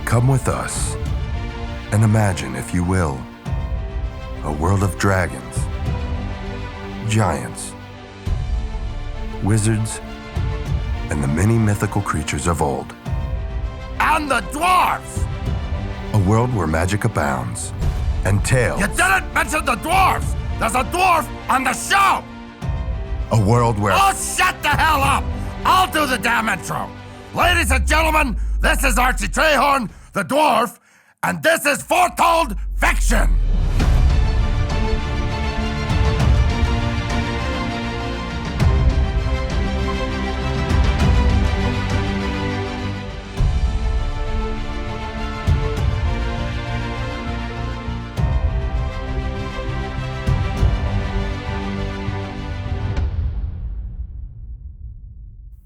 Come with us and imagine, if you will, a world of dragons, giants, wizards, and the many mythical creatures of old. And the dwarves! A world where magic abounds and tales. You didn't mention the dwarves! There's a dwarf on the show! A world where... Oh, shut the hell up! I'll do the damn intro. Ladies and gentlemen, this is Archie Trehorn, the dwarf, and this is Foretold Fiction.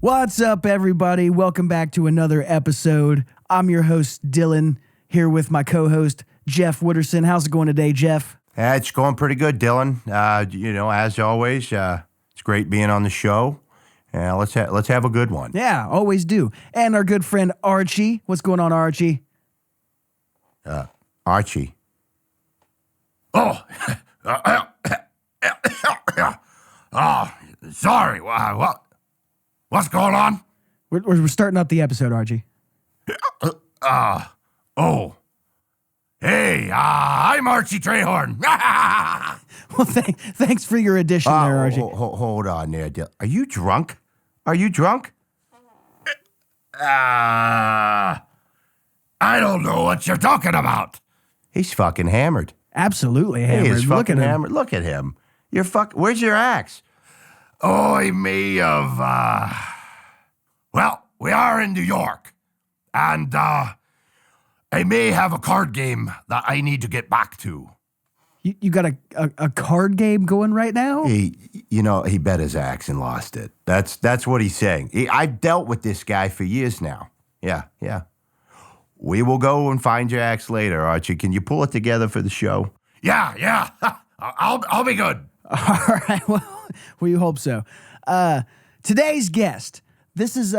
What's up, everybody? Welcome back to another episode. I'm your host, Dylan, here with my co-host, Jeff Wooderson. How's it going today, Jeff? It's going pretty good, Dylan. As always, it's great being on the show. Let's have a good one. Yeah, always do. And our good friend, Archie. What's going on, Archie? Archie. Oh, sorry. What's going on? We're starting up the episode, Archie. Hey, I'm Archie Trehorn. Well, thanks for your addition there, Archie. Hold on there, Dylan. Are you drunk? Are you drunk? I don't know what you're talking about. He's fucking hammered. Absolutely hammered. He is Look fucking at him. hammered. Look at him. Where's your axe? Oh, I may have, well, we are in New York, and, I may have a card game that I need to get back to. You got a card game going right now? He bet his axe and lost it. That's what he's saying. I've dealt with this guy for years now. Yeah. We will go and find your axe later, Archie. Can you pull it together for the show? Yeah. I'll be good. All right, well, you hope so. Today's guest, this is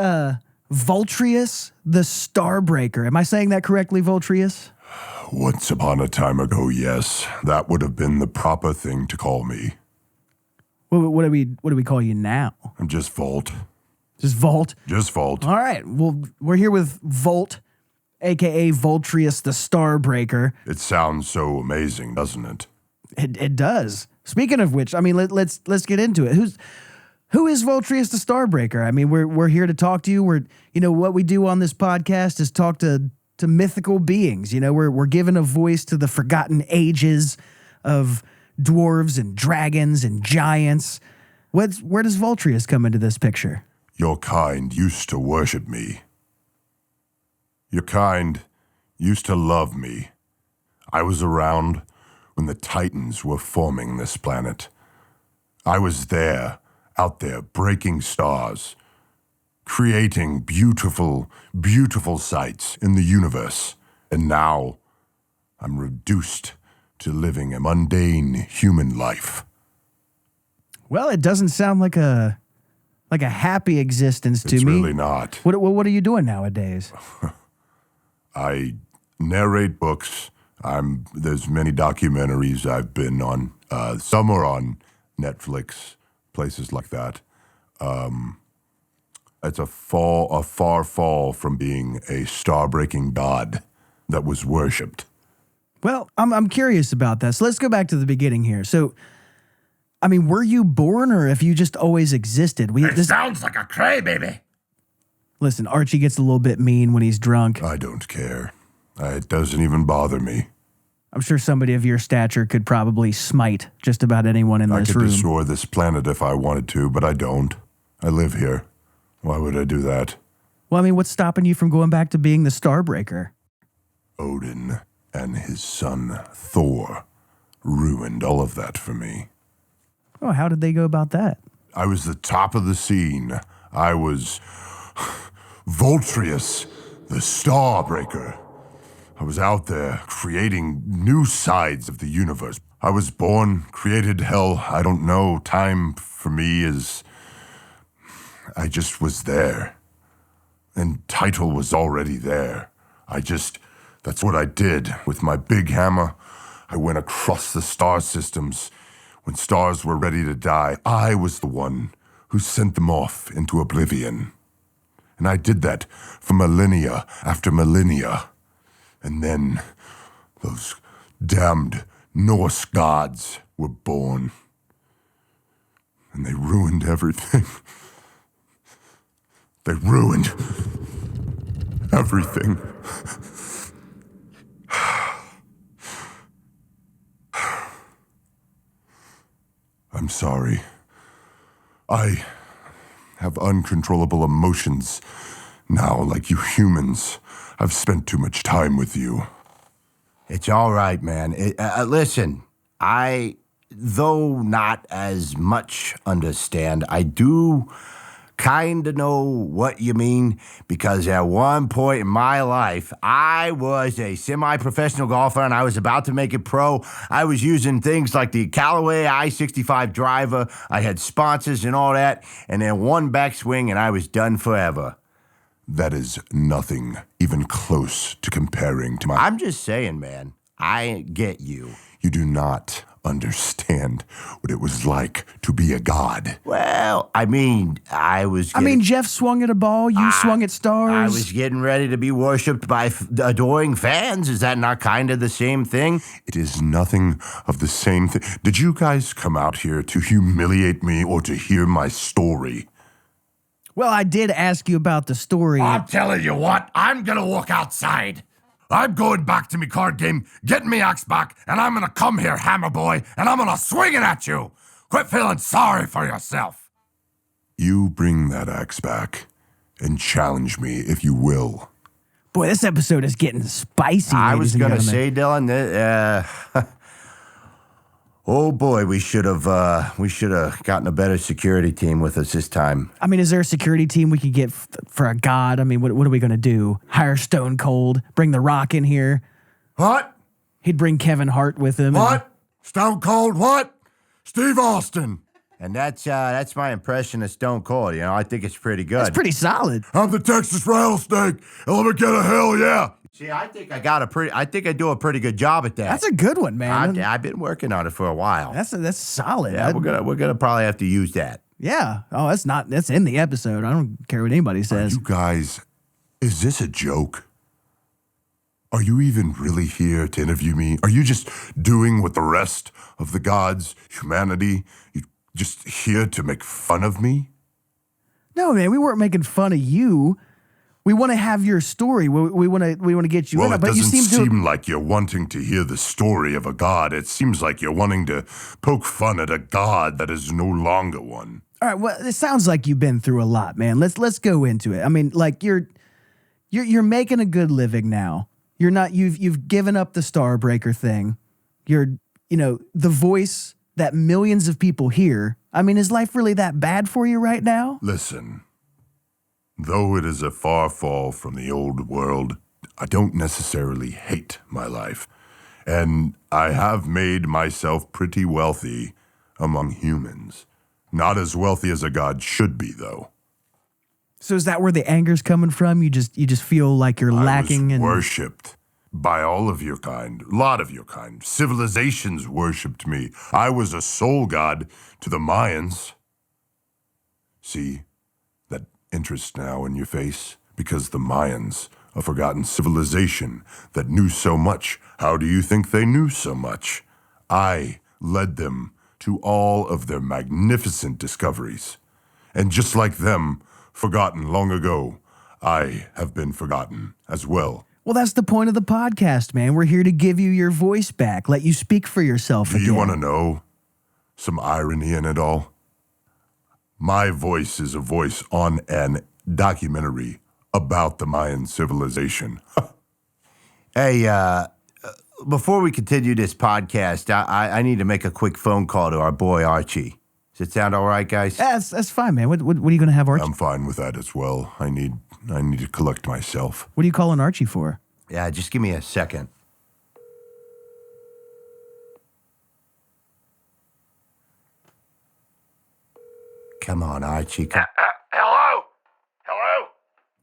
Voltreus the Starbreaker. Am I saying that correctly, Voltreus? Once upon a time ago, yes. That would have been the proper thing to call me. What do we call you now? I'm just Volt. Just Volt? Just Volt. All right, well, we're here with Volt, a.k.a. Voltreus the Starbreaker. It sounds so amazing, doesn't it? It does. Speaking of which, I mean, let's get into it. Who is Voltreus the Starbreaker? I mean, we're here to talk to you. What we do on this podcast is talk to mythical beings. We're given a voice to the forgotten ages of dwarves and dragons and giants. Where does Voltreus come into this picture? Your kind used to worship me. Your kind used to love me. I was around when the Titans were forming this planet. I was there, out there, breaking stars, creating beautiful, beautiful sights in the universe. And now I'm reduced to living a mundane human life. Well, it doesn't sound like a happy existence to me. It's really not. What are you doing nowadays? I narrate books. There's many documentaries I've been on. Some are on Netflix, places like that. It's a far fall from being a star-breaking god that was worshipped. Well, I'm curious about that. So let's go back to the beginning here. So, I mean, were you born or have you just always existed? Sounds like a crybaby. Listen, Archie gets a little bit mean when he's drunk. I don't care. It doesn't even bother me. I'm sure somebody of your stature could probably smite just about anyone in I this could room. destroy this planet if I wanted to, but I don't. I live here. Why would I do that? Well, I mean, what's stopping you from going back to being the Starbreaker? Odin and his son Thor ruined all of that for me. Oh, how did they go about that? I was the top of the scene. I was Voltreus, the Starbreaker. I was out there creating new sides of the universe. I was born, created hell. I don't know. Time for me is... I just was there. And title was already there. I just That's what I did with my big hammer. I went across the star systems. When stars were ready to die, I was the one who sent them off into oblivion. And I did that for millennia after millennia. And then those damned Norse gods were born. And they ruined everything. They ruined everything. I'm sorry. I have uncontrollable emotions now, like you humans. I've spent too much time with you. It's all right, man. Listen, though not as much understand, I do kind of know what you mean, because at one point in my life, I was a semi-professional golfer and I was about to make it pro. I was using things like the Callaway I-65 driver. I had sponsors and all that, and then one backswing and I was done forever. That is nothing even close to comparing to my... I'm just saying, man, I get you. You do not understand what it was like to be a god. Well, I mean, Jeff swung at a ball, you swung at stars. I was getting ready to be worshipped by adoring fans. Is that not kind of the same thing? It is nothing of the same thing. Did you guys come out here to humiliate me or to hear my story? Well, I did ask you about the story. I'm telling you what, I'm gonna walk outside. I'm going back to me card game, getting me axe back, and I'm gonna come here, Hammer Boy, and I'm gonna swing it at you. Quit feeling sorry for yourself. You bring that axe back and challenge me if you will. Boy, this episode is getting spicy. I was going gonna to say, Dylan, that, oh boy, we should have gotten a better security team with us this time. I mean, is there a security team we could get for a god? I mean, what are we going to do? Hire Stone Cold? Bring The Rock in here? What? He'd bring Kevin Hart with him. What? Stone Cold what? Steve Austin. And that's my impression of Stone Cold. You know, I think it's pretty good. That's pretty solid. I'm the Texas Rattlesnake, and let me get a hell yeah. See, I think I do a pretty good job at that. That's a good one, man. I've been working on it for a while. That's solid. Yeah, we're gonna probably have to use that. Yeah. Oh, that's in the episode. I don't care what anybody says. You guys, is this a joke? Are you even really here to interview me? Are you just doing what the rest of the gods, humanity, you just here to make fun of me? No, man, we weren't making fun of you. We want to have your story. We want to get you Well, in. it But you doesn't seem to. seem like you're wanting to hear the story of a god. It seems like you're wanting to poke fun at a god that is no longer one. All right. Well, it sounds like you've been through a lot, man. Let's go into it. I mean, like you're making a good living now. You're not. You've given up the Starbreaker thing. You're the voice that millions of people hear. I mean, is life really that bad for you right now? Listen, though it is a far fall from the old world, I don't necessarily hate my life. And I have made myself pretty wealthy among humans. Not as wealthy as a god should be, though. So is that where the anger's coming from? You just feel like you're lacking I was in worshipped by all of your kind, a lot of your kind. Civilizations worshipped me. I was a soul god to the Mayans. See that interest now in your face? Because the Mayans, a forgotten civilization that knew so much. How do you think they knew so much? I led them to all of their magnificent discoveries. And just like them, forgotten long ago, I have been forgotten as well. Well, that's the point of the podcast, man. We're here to give you your voice back, let you speak for yourself Do again. you want to know some irony in it all? My voice is a voice on an documentary about the Mayan civilization. Hey, before we continue this podcast, I need to make a quick phone call to our boy Archie. Does it sound all right, guys? That's fine, man. What are you going to have Archie? I'm fine with that as well. I need to collect myself. What are you calling Archie for? Yeah, just give me a second. Come on, Archie. Hello? Hello?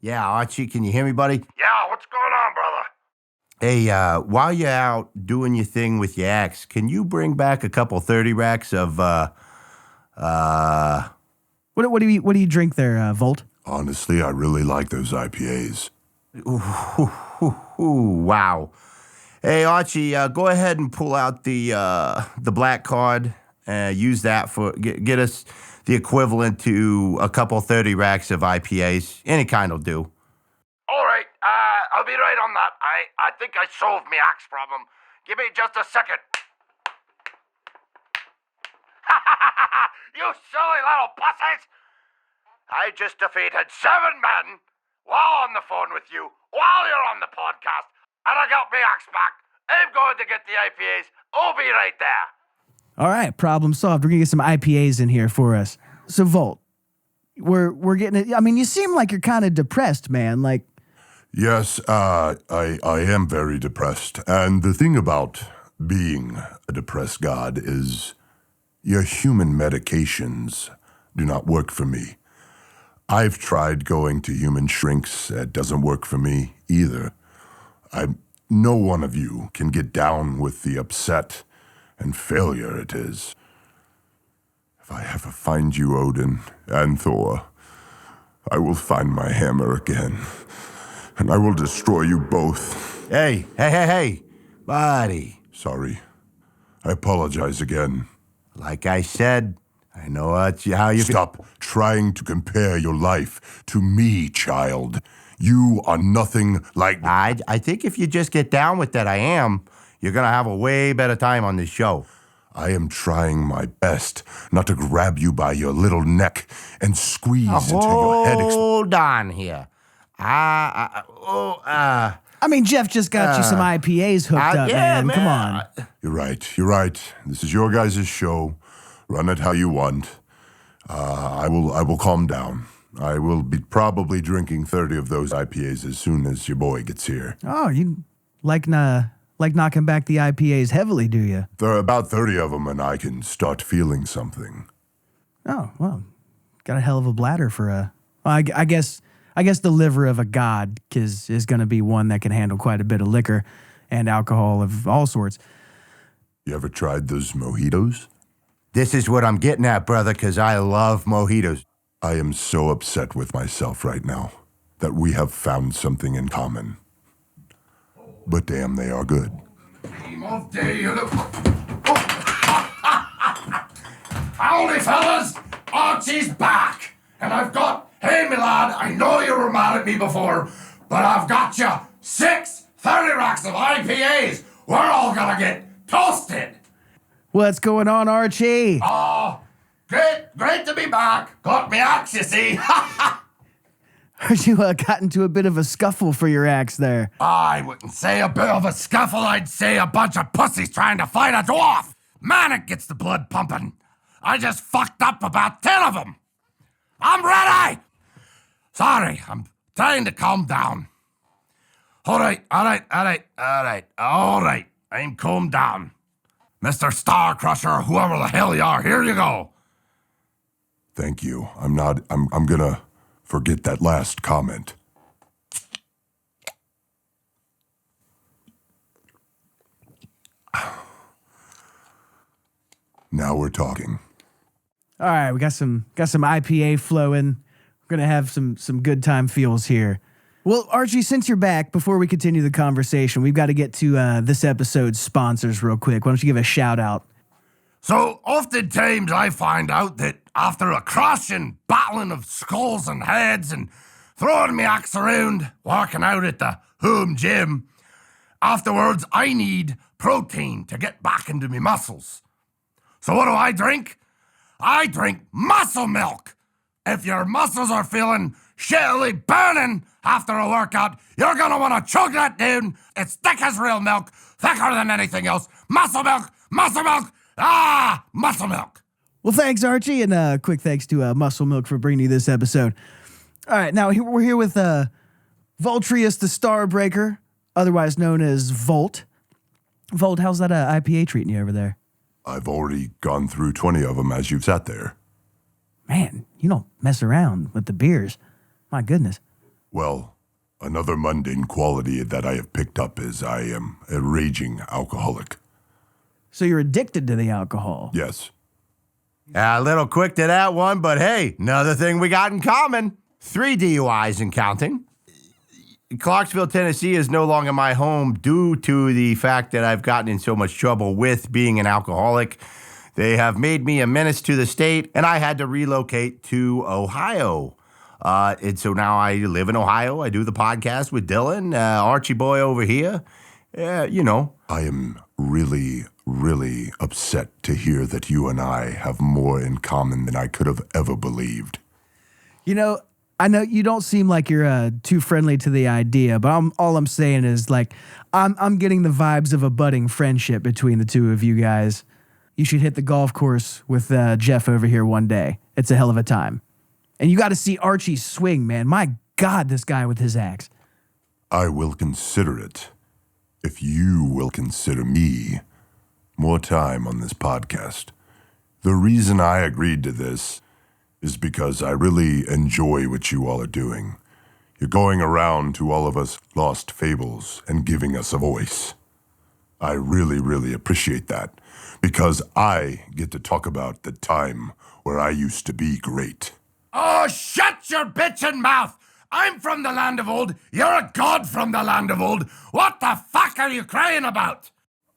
Yeah, Archie, can you hear me, buddy? Yeah, what's going on, brother? Hey, while you're out doing your thing with your axe, can you bring back a couple 30 racks of, What do you drink there, Volt? Honestly, I really like those IPAs. Ooh, wow. Hey, Archie, go ahead and pull out the black card. Use that for, get us the equivalent to a couple 30 racks of IPAs. Any kind will do. All right, I'll be right on that. I think I solved my axe problem. Give me just a second. You silly little pussies! I just defeated 7 men while on the phone with you, while you're on the podcast, and I got my axe back. I'm going to get the IPAs. I'll be right there. All right, problem solved. We're gonna get some IPAs in here for us. So Volt, we're getting it. I mean, you seem like you're kind of depressed, man. Like, Yes, I am very depressed. And the thing about being a depressed god is your human medications do not work for me. I've tried going to human shrinks. It doesn't work for me either. No one of you can get down with the upset and failure it is. If I ever find you, Odin and Thor, I will find my hammer again, and I will destroy you both. Hey, buddy. Sorry. I apologize again. Like I said, I know how you Stop trying to compare your life to me, child. You are nothing like... I think if you just get down with that, you're going to have a way better time on this show. I am trying my best not to grab you by your little neck and squeeze until your head explodes. Hold on here. I mean, Jeff just got you some IPAs hooked up, yeah, man. Come on. You're right. This is your guys' show. Run it how you want. I will calm down. I will be probably drinking 30 of those IPAs as soon as your boy gets here. Oh, you like knocking back the IPAs heavily, do you? There are about 30 of them, and I can start feeling something. Oh, well, got a hell of a bladder for a... Well, I guess the liver of a god is going to be one that can handle quite a bit of liquor and alcohol of all sorts. You ever tried those mojitos? This is what I'm getting at, brother, because I love mojitos. I am so upset with myself right now that we have found something in common. But damn, they are good. Time of day, you look. Howdy, fellas! Archie's back! And I've got... Hey, me lad, I know you were mad at me before, but I've got you 6 30 racks of IPAs. We're all gonna get toasted. What's going on, Archie? Oh, great to be back. Got me axe, you see. Heard you got into a bit of a scuffle for your axe there. I wouldn't say a bit of a scuffle. I'd say a bunch of pussies trying to fight a dwarf. Man, it gets the blood pumping. I just fucked up about 10 of them. I'm ready. Sorry, I'm trying to calm down. All right. I'm calmed down. Mr. Star Crusher, whoever the hell you are, here you go. Thank you. I'm gonna forget that last comment. Now we're talking. All right, we got some IPA flowing. We're gonna have some good time feels here. Well, Archie, since you're back, before we continue the conversation, we've got to get to this episode's sponsors real quick. Why don't you give a shout out? So, oftentimes I find out that after a crushing battling of skulls and heads and throwing me axe around, working out at the home gym, afterwards I need protein to get back into me muscles. So what do I drink? I drink muscle milk. If your muscles are feeling shittily burning after a workout, you're gonna want to chug that down. It's thick as real milk, thicker than anything else. Muscle milk, muscle milk. Muscle milk. Well, thanks, Archie, and quick thanks to Muscle Milk for bringing you this episode. All right, now we're here with Voltreus the Starbreaker, otherwise known as Volt. Volt, how's that IPA treating you over there? I've already gone through 20 of them as you've sat there. Man, you don't mess around with the beers. My goodness. Well, Another mundane quality that I have picked up is I am a raging alcoholic. So you're addicted to the alcohol. Yes. A little quick to that one, but hey, another thing we got in common. 3 DUIs and counting. Clarksville, Tennessee is no longer my home due to the fact that I've gotten in so much trouble with being an alcoholic. They have made me a menace to the state, and I had to relocate to Ohio. And so now I live in Ohio. I do the podcast with Dylan, Archie boy over here. You know. I am really, really upset to hear that you and I have more in common than I could have ever believed. You know, I know you don't seem like you're too friendly to the idea, but all I'm saying is like I'm getting the vibes of a budding friendship between the two of you guys. You should hit the golf course with Jeff over here one day. It's a hell of a time. And you got to see Archie swing, man. My God, this guy with his axe. I will consider it if you will consider me more time on this podcast. The reason I agreed to this is because I really enjoy what you all are doing. You're going around to all of us lost fables and giving us a voice. I really, really appreciate that because I get to talk about the time where I used to be great. Oh, shut your bitchin' mouth! I'm from the land of old. You're a god from the land of old. What the fuck are you crying about?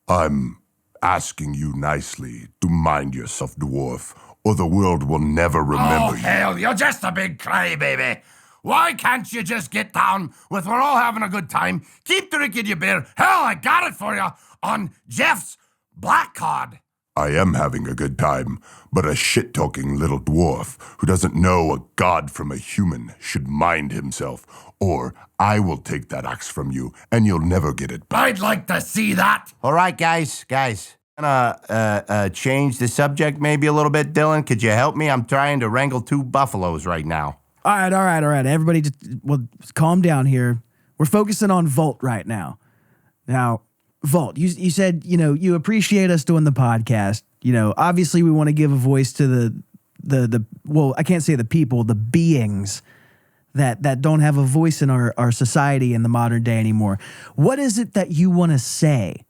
I'm asking you nicely to mind yourself, dwarf, or the world will never remember Oh, you. hell, you're just a big crybaby. Why can't you just get down with we're all having a good time? Keep drinking your beer. Hell, I got it for you on Jeff's Black Card. I am having a good time, but a shit-talking little dwarf who doesn't know a god from a human should mind himself, or I will take that axe from you, and you'll never get it back. I'd like to see that. All right, guys. Gonna change the subject maybe a little bit, Dylan. Could you help me? I'm trying to wrangle 2 buffaloes right now. All right. Everybody just calm down here. We're focusing on Volt right now. Now, Volt, you said, you appreciate us doing the podcast. Obviously we want to give a voice to the well, I can't say the people, the beings that don't have a voice in our society in the modern day anymore. What is it that you want to say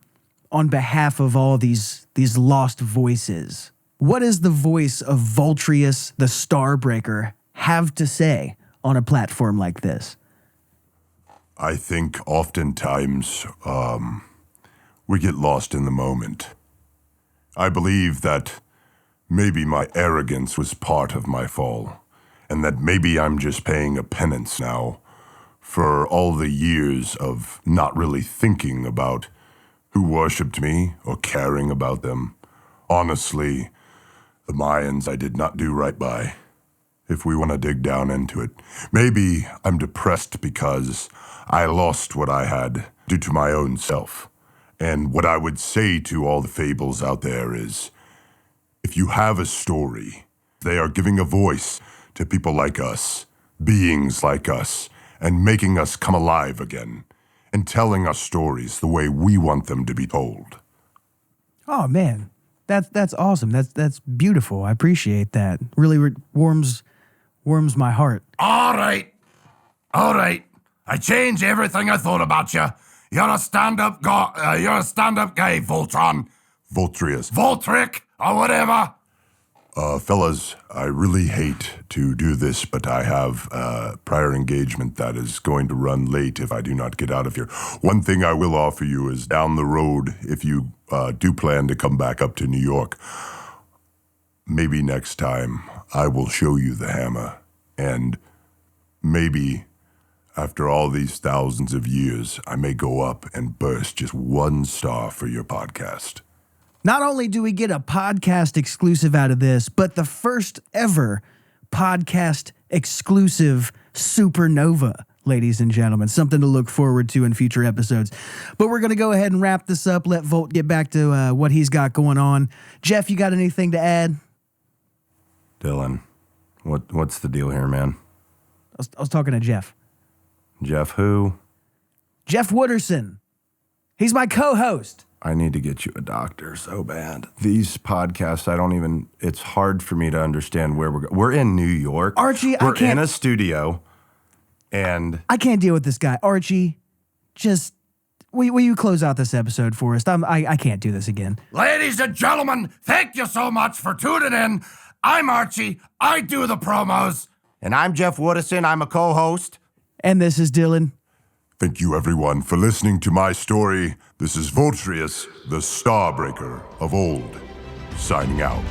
on behalf of all these lost voices? What does the voice of Voltreus, the Starbreaker, have to say on a platform like this? I think oftentimes we get lost in the moment. I believe that maybe my arrogance was part of my fall, and that maybe I'm just paying a penance now for all the years of not really thinking about who worshipped me or caring about them. Honestly, the Mayans I did not do right by, if we want to dig down into it. Maybe I'm depressed because I lost what I had due to my own self. And what I would say to all the fables out there is, if you have a story, they are giving a voice to people like us, beings like us, and making us come alive again, and telling us stories the way we want them to be told. Oh man, that's awesome. That's beautiful. I appreciate that. Really warms my heart. All right. I change everything I thought about you. You're a stand-up guy. You're a stand-up guy, Voltron, Voltreus. Voltric, or whatever. Fellas, I really hate to do this, but I have a prior engagement that is going to run late if I do not get out of here. One thing I will offer you is down the road, if you do plan to come back up to New York, maybe next time I will show you the hammer, and maybe after all these thousands of years, I may go up and burst just 1 star for your podcast. Not only do we get a podcast exclusive out of this, but the first ever podcast exclusive supernova, ladies and gentlemen. Something to look forward to in future episodes. But we're going to go ahead and wrap this up. Let Volt get back to what he's got going on. Jeff, you got anything to add? Dylan, what's the deal here, man? I was talking to Jeff. Jeff who? Jeff Wooderson. He's my co-host. I need to get you a doctor so bad. These podcasts, it's hard for me to understand where we're in New York. Archie, we're I can't. in a studio, And I can't deal with this guy. Archie, just will you close out this episode for us? I can't do this again. Ladies and gentlemen, thank you so much for tuning in. I'm Archie. I do the promos. and I'm Jeff Wooderson. I'm a co-host. And this is Dylan. Thank you, everyone, for listening to my story. This is Voltreus, the Starbreaker of old, signing out.